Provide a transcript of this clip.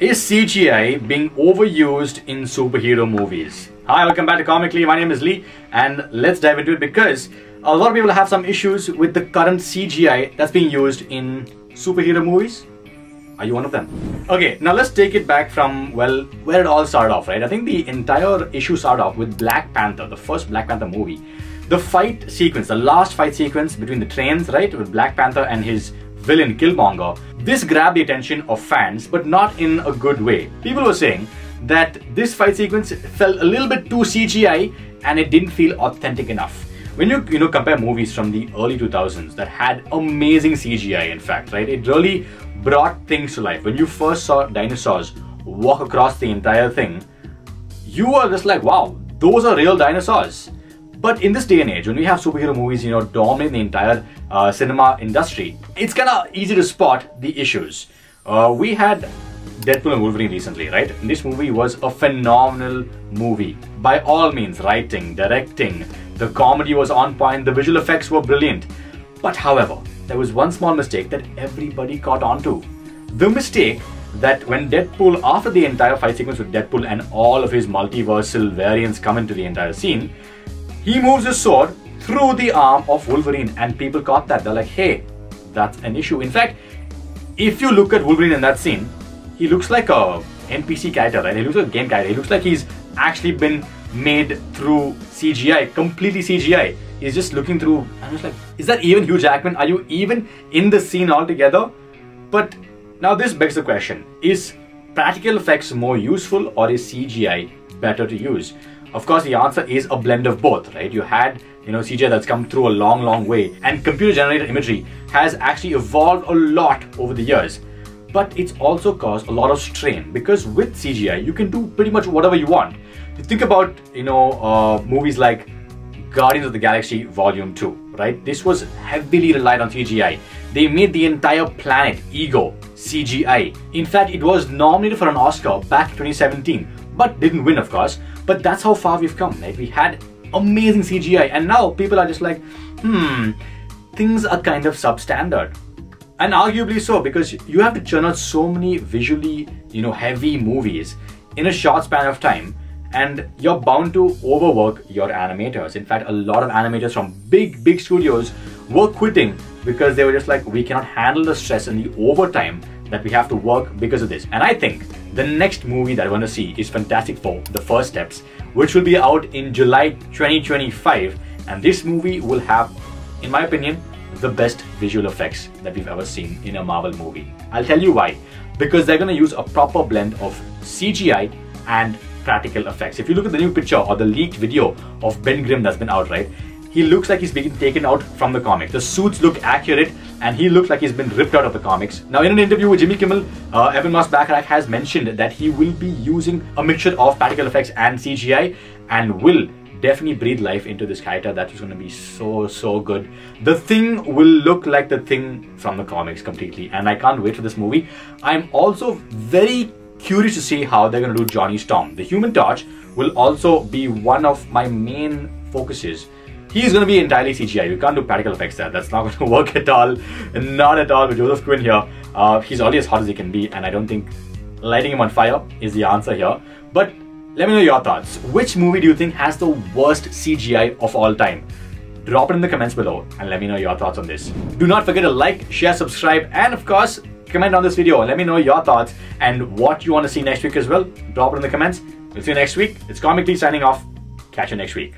Is CGI being overused in superhero movies? Hi, welcome back to Comically. My name is Lee, and let's dive into it because a lot of people have some issues with the current CGI that's being used in superhero movies. Are you one of them? Okay, now let's take it back from, well, where it all started off, right? I think the entire issue started off with Black Panther, the first Black Panther movie. The fight sequence, the last fight sequence between the trains, right, with Black Panther and his villain Killmonger, this grabbed the attention of fans, but not in a good way. People were saying that this fight sequence felt a little bit too CGI and it didn't feel authentic enough. When you compare movies from the early 2000s that had amazing CGI, in fact, right, it really brought things to life. When you first saw dinosaurs walk across the entire thing, you were just like, wow, those are real dinosaurs. But in this day and age, when we have superhero movies, dominate the entire cinema industry, it's kind of easy to spot the issues. We had Deadpool and Wolverine recently, right? And this movie was a phenomenal movie. By all means, writing, directing, the comedy was on point, the visual effects were brilliant. But however, there was one small mistake that everybody caught on to. The mistake that when Deadpool, after the entire fight sequence with Deadpool and all of his multiversal variants come into the entire scene, he moves his sword through the arm of Wolverine, and people caught that. They're like, hey, that's an issue. In fact, if you look at Wolverine in that scene, he looks like a NPC character, right? He looks like a game character. He looks like he's actually been made through CGI, completely CGI. He's just looking through, and I was like, is that even Hugh Jackman? Are you even in the scene altogether? But now this begs the question, is practical effects more useful or is CGI better to use? Of course, the answer is a blend of both, right? You had, CGI that's come through a long way, and computer-generated imagery has actually evolved a lot over the years. But it's also caused a lot of strain because with CGI, you can do pretty much whatever you want. You think about, movies like Guardians of the Galaxy Volume 2, right? This was heavily relied on CGI. They made the entire planet, Ego, CGI. In fact, it was nominated for an Oscar back in 2017, but didn't win, of course. But that's how far we've come, right? We had amazing CGI, and now people are just like, things are kind of substandard. And arguably so, because you have to churn out so many visually, heavy movies in a short span of time, and you're bound to overwork your animators. In fact, a lot of animators from big studios were quitting because they were just like, we cannot handle the stress and the overtime that we have to work because of this. And I think the next movie that I want to see is Fantastic Four, The First Steps, which will be out in July 2025. And this movie will have, in my opinion, the best visual effects that we've ever seen in a Marvel movie. I'll tell you why. Because they're going to use a proper blend of CGI and practical effects. If you look at the new picture or the leaked video of Ben Grimm that's been out, right? He looks like he's being taken out from the comics. The suits look accurate and he looks like he's been ripped out of the comics. Now, in an interview with Jimmy Kimmel, Evan Moss-Bachrach has mentioned that he will be using a mixture of practical effects and CGI and will definitely breathe life into this character that is going to be so good. The Thing will look like the Thing from the comics completely, and I can't wait for this movie. I'm also very curious to see how they're going to do Johnny Storm. The Human Torch will also be one of my main focuses. He's going to be entirely CGI. You can't do practical effects there. That's not going to work at all. Not at all with Joseph Quinn here. He's already as hot as he can be, and I don't think lighting him on fire is the answer here. But let me know your thoughts. Which movie do you think has the worst CGI of all time? Drop it in the comments below and let me know your thoughts on this. Do not forget to like, share, subscribe, and of course, comment on this video and let me know your thoughts and what you want to see next week as well. Drop it in the comments. We'll see you next week. It's Comically signing off. Catch you next week.